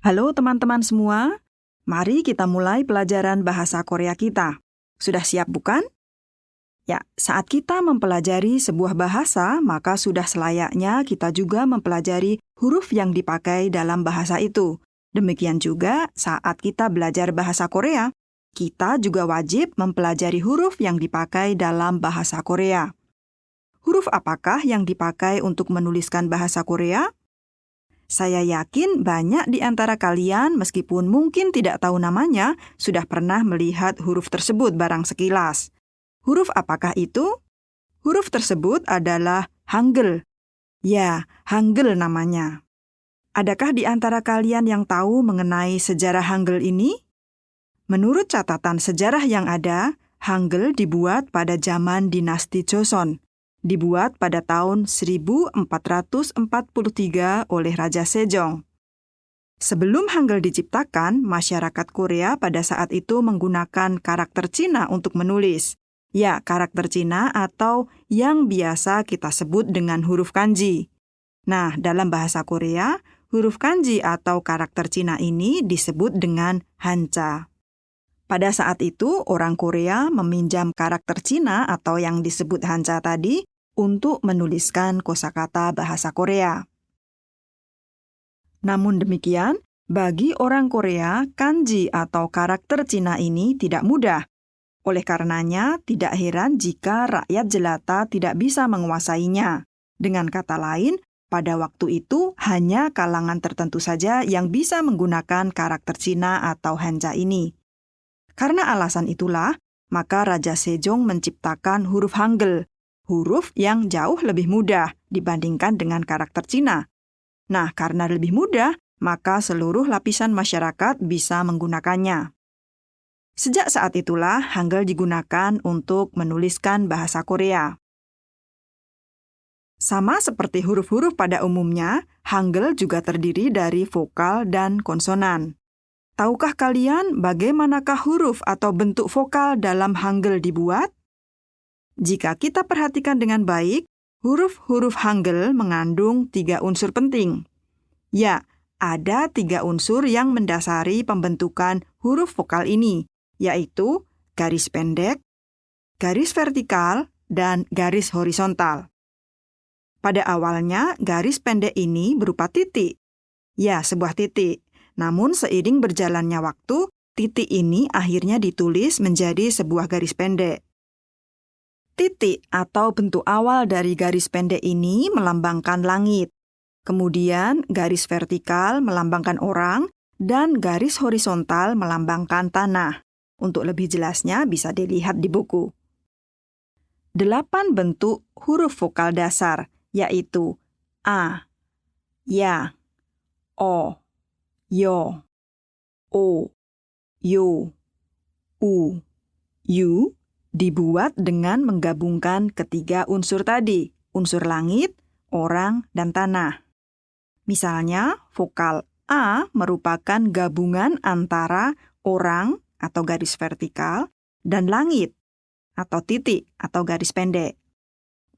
Halo teman-teman semua, mari kita mulai pelajaran bahasa Korea kita. Sudah siap bukan? Ya, saat kita mempelajari sebuah bahasa, maka sudah selayaknya kita juga mempelajari huruf yang dipakai dalam bahasa itu. Demikian juga saat kita belajar bahasa Korea, kita juga wajib mempelajari huruf yang dipakai dalam bahasa Korea. Huruf apakah yang dipakai untuk menuliskan bahasa Korea? Saya yakin banyak di antara kalian, meskipun mungkin tidak tahu namanya, sudah pernah melihat huruf tersebut barang sekilas. Huruf apakah itu? Huruf tersebut adalah Hangul. Ya, Hangul namanya. Adakah di antara kalian yang tahu mengenai sejarah Hangul ini? Menurut catatan sejarah yang ada, Hangul dibuat pada zaman dinasti Joseon. Dibuat pada tahun 1443 oleh Raja Sejong. Sebelum Hangul diciptakan, masyarakat Korea pada saat itu menggunakan karakter Cina untuk menulis. Ya, karakter Cina atau yang biasa kita sebut dengan huruf kanji. Nah, dalam bahasa Korea, huruf kanji atau karakter Cina ini disebut dengan Hanja. Pada saat itu, orang Korea meminjam karakter Cina atau yang disebut Hanja tadi untuk menuliskan kosakata bahasa Korea. Namun demikian, bagi orang Korea, kanji atau karakter Cina ini tidak mudah. Oleh karenanya, tidak heran jika rakyat jelata tidak bisa menguasainya. Dengan kata lain, pada waktu itu hanya kalangan tertentu saja yang bisa menggunakan karakter Cina atau Hanja ini. Karena alasan itulah, maka Raja Sejong menciptakan huruf Hangul, huruf yang jauh lebih mudah dibandingkan dengan karakter Cina. Nah, karena lebih mudah, maka seluruh lapisan masyarakat bisa menggunakannya. Sejak saat itulah Hangul digunakan untuk menuliskan bahasa Korea. Sama seperti huruf-huruf pada umumnya, Hangul juga terdiri dari vokal dan konsonan. Tahukah kalian bagaimanakah huruf atau bentuk vokal dalam Hangul dibuat? Jika kita perhatikan dengan baik, huruf-huruf Hangul mengandung 3 unsur penting. Ya, ada 3 unsur yang mendasari pembentukan huruf vokal ini, yaitu garis pendek, garis vertikal, dan garis horizontal. Pada awalnya, garis pendek ini berupa titik. Ya, sebuah titik. Namun seiring berjalannya waktu, titik ini akhirnya ditulis menjadi sebuah garis pendek. Titik atau bentuk awal dari garis pendek ini melambangkan langit. Kemudian garis vertikal melambangkan orang dan garis horizontal melambangkan tanah. Untuk lebih jelasnya bisa dilihat di buku. 8 bentuk huruf vokal dasar, yaitu A, Ya, O, Yo, O, Yo, U, Yu, dibuat dengan menggabungkan ketiga unsur tadi, unsur langit, orang, dan tanah. Misalnya, vokal A merupakan gabungan antara orang atau garis vertikal dan langit atau titik atau garis pendek.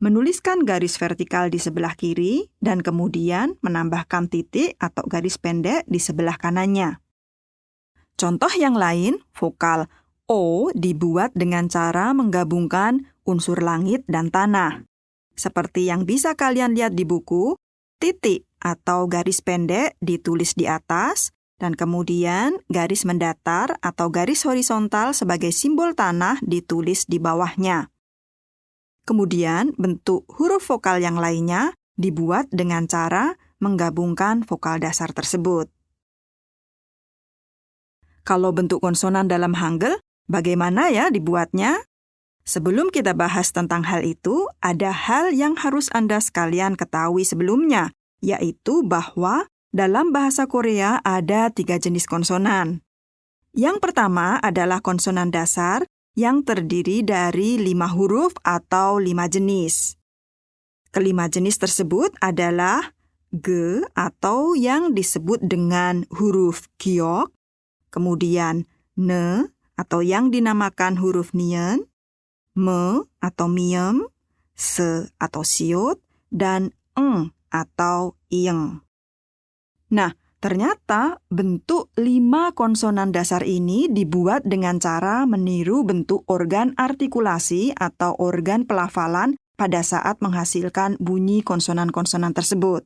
Menuliskan garis vertikal di sebelah kiri dan kemudian menambahkan titik atau garis pendek di sebelah kanannya. Contoh yang lain, vokal O dibuat dengan cara menggabungkan unsur langit dan tanah. Seperti yang bisa kalian lihat di buku, titik atau garis pendek ditulis di atas, dan kemudian garis mendatar atau garis horizontal sebagai simbol tanah ditulis di bawahnya. Kemudian bentuk huruf vokal yang lainnya dibuat dengan cara menggabungkan vokal dasar tersebut. Kalau bentuk konsonan dalam Hangul, bagaimana ya dibuatnya? Sebelum kita bahas tentang hal itu, ada hal yang harus Anda sekalian ketahui sebelumnya, yaitu bahwa dalam bahasa Korea ada 3 jenis konsonan. Yang pertama adalah konsonan dasar yang terdiri dari 5 huruf atau 5 jenis. Kelima jenis tersebut adalah G atau yang disebut dengan huruf Giok, kemudian N atau yang dinamakan huruf Nien, M atau Miem, S atau Siot, dan Eng atau Ieng. Nah, Ternyata bentuk 5 konsonan dasar ini dibuat dengan cara meniru bentuk organ artikulasi atau organ pelafalan pada saat menghasilkan bunyi konsonan-konsonan tersebut.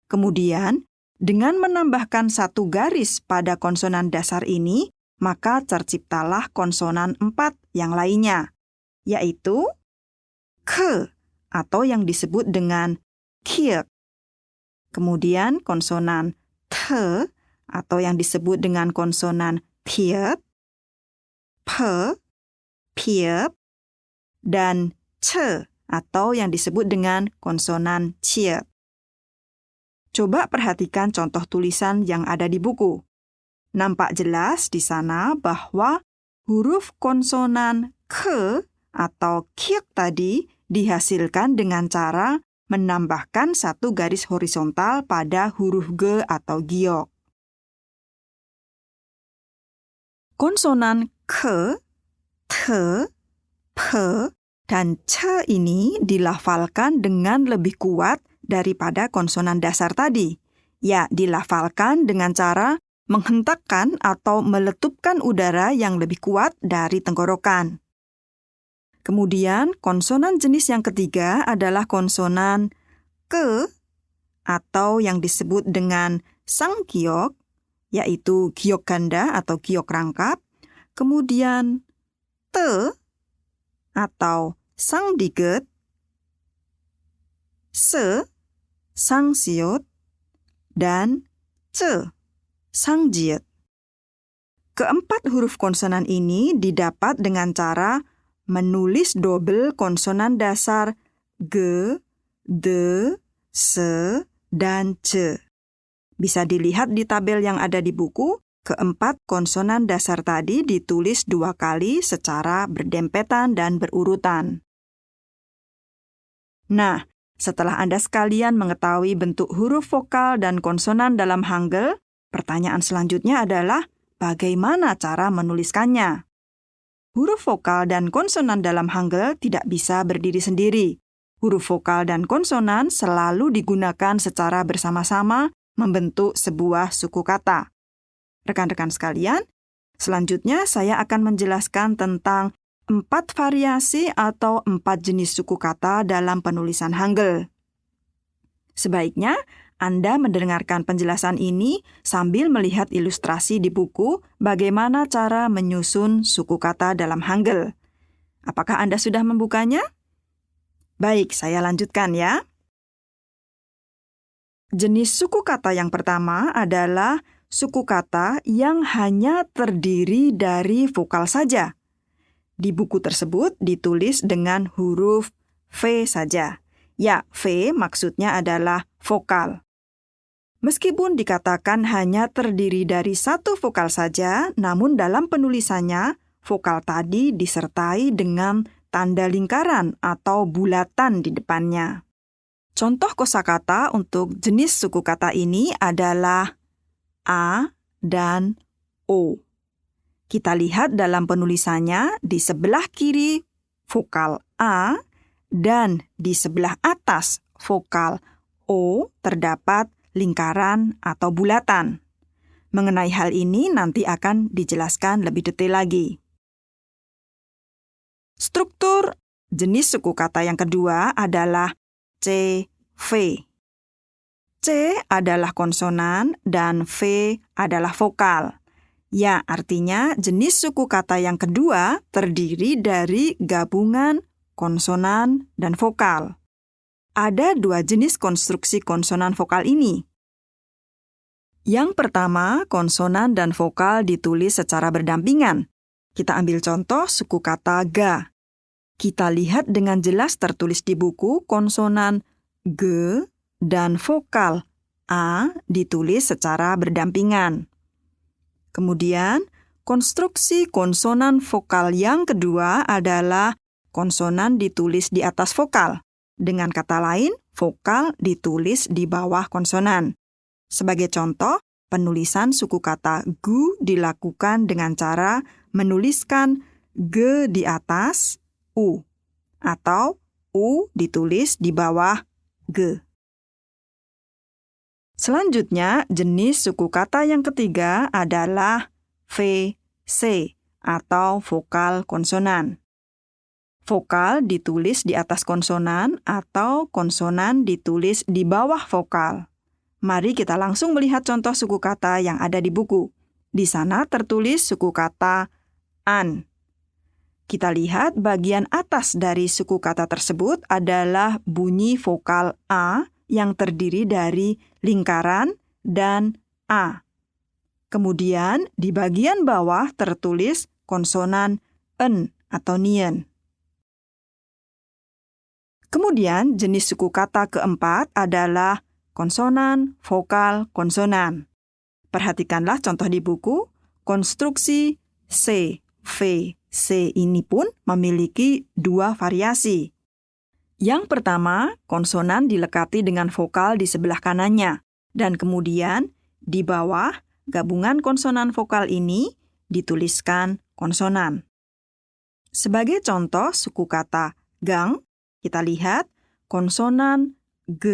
Kemudian, dengan menambahkan 1 garis pada konsonan dasar ini, maka terciptalah konsonan 4 yang lainnya, yaitu k atau yang disebut dengan kiek. Kemudian konsonan t atau yang disebut dengan konsonan tiet, p, piep, dan c atau yang disebut dengan konsonan ciet. Coba perhatikan contoh tulisan yang ada di buku. Nampak jelas di sana bahwa huruf konsonan k atau kiek tadi dihasilkan dengan cara menambahkan 1 garis horizontal pada huruf G atau giok. Konsonan k, t, p, dan c ini dilafalkan dengan lebih kuat daripada konsonan dasar tadi. Ya, dilafalkan dengan cara menghentakkan atau meletupkan udara yang lebih kuat dari tenggorokan. Kemudian, konsonan jenis yang ketiga adalah konsonan ke atau yang disebut dengan sang giok, yaitu giok ganda atau giok rangkap. Kemudian, te atau sang diget, se, sang siut, dan ce, sang jiet. Keempat huruf konsonan ini didapat dengan cara menulis double konsonan dasar G, D, Se, dan C. Bisa dilihat di tabel yang ada di buku, keempat konsonan dasar tadi ditulis 2 kali secara berdempetan dan berurutan. Nah, setelah Anda sekalian mengetahui bentuk huruf vokal dan konsonan dalam Hangul, pertanyaan selanjutnya adalah bagaimana cara menuliskannya? Huruf vokal dan konsonan dalam Hangul tidak bisa berdiri sendiri. Huruf vokal dan konsonan selalu digunakan secara bersama-sama membentuk sebuah suku kata. Rekan-rekan sekalian, selanjutnya saya akan menjelaskan tentang 4 variasi atau 4 jenis suku kata dalam penulisan Hangul. Sebaiknya Anda mendengarkan penjelasan ini sambil melihat ilustrasi di buku bagaimana cara menyusun suku kata dalam Hangul. Apakah Anda sudah membukanya? Baik, saya lanjutkan ya. Jenis suku kata yang pertama adalah suku kata yang hanya terdiri dari vokal saja. Di buku tersebut ditulis dengan huruf V saja. Ya, V maksudnya adalah vokal. Meskipun dikatakan hanya terdiri dari 1 vokal saja, namun dalam penulisannya, vokal tadi disertai dengan tanda lingkaran atau bulatan di depannya. Contoh kosakata untuk jenis suku kata ini adalah A dan O. Kita lihat dalam penulisannya di sebelah kiri vokal A dan di sebelah atas vokal O terdapat lingkaran atau bulatan. Mengenai hal ini nanti akan dijelaskan lebih detail lagi. Struktur jenis suku kata yang kedua adalah C, V. C adalah konsonan dan V adalah vokal. Ya, artinya jenis suku kata yang kedua terdiri dari gabungan konsonan dan vokal. Ada 2 jenis konstruksi konsonan vokal ini. Yang pertama, konsonan dan vokal ditulis secara berdampingan. Kita ambil contoh suku kata ga. Kita lihat dengan jelas tertulis di buku konsonan G dan vokal A ditulis secara berdampingan. Kemudian, konstruksi konsonan vokal yang kedua adalah konsonan ditulis di atas vokal. Dengan kata lain, vokal ditulis di bawah konsonan. Sebagai contoh, penulisan suku kata gu dilakukan dengan cara menuliskan G di atas U, atau U ditulis di bawah G. Selanjutnya, jenis suku kata yang ketiga adalah VC atau vokal konsonan. Vokal ditulis di atas konsonan atau konsonan ditulis di bawah vokal. Mari kita langsung melihat contoh suku kata yang ada di buku. Di sana tertulis suku kata an. Kita lihat bagian atas dari suku kata tersebut adalah bunyi vokal A yang terdiri dari lingkaran dan A. Kemudian di bagian bawah tertulis konsonan en atau nien. Kemudian jenis suku kata keempat adalah konsonan, vokal, konsonan. Perhatikanlah contoh di buku, konstruksi C, V, C ini pun memiliki dua variasi. Yang pertama, konsonan dilekati dengan vokal di sebelah kanannya, dan kemudian di bawah gabungan konsonan vokal ini dituliskan konsonan. Sebagai contoh suku kata gang, kita lihat konsonan G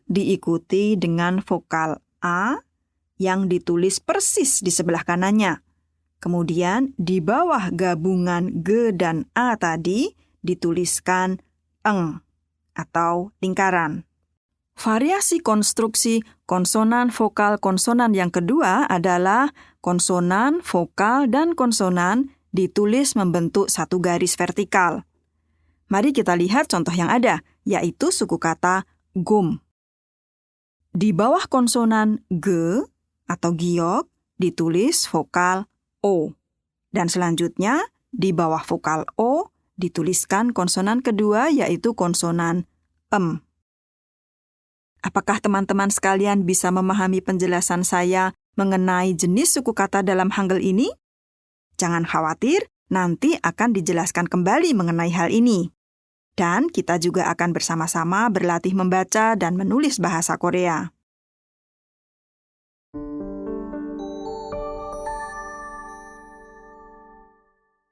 diikuti dengan vokal A yang ditulis persis di sebelah kanannya. Kemudian di bawah gabungan G dan A tadi dituliskan eng atau lingkaran. Variasi konstruksi konsonan vokal konsonan yang kedua adalah konsonan, vokal, dan konsonan ditulis membentuk satu garis vertikal. Mari kita lihat contoh yang ada, yaitu suku kata gum. Di bawah konsonan G atau giok ditulis vokal O. Dan selanjutnya, di bawah vokal O dituliskan konsonan kedua yaitu konsonan em. Apakah teman-teman sekalian bisa memahami penjelasan saya mengenai jenis suku kata dalam Hangul ini? Jangan khawatir, nanti akan dijelaskan kembali mengenai hal ini. Dan kita juga akan bersama-sama berlatih membaca dan menulis bahasa Korea.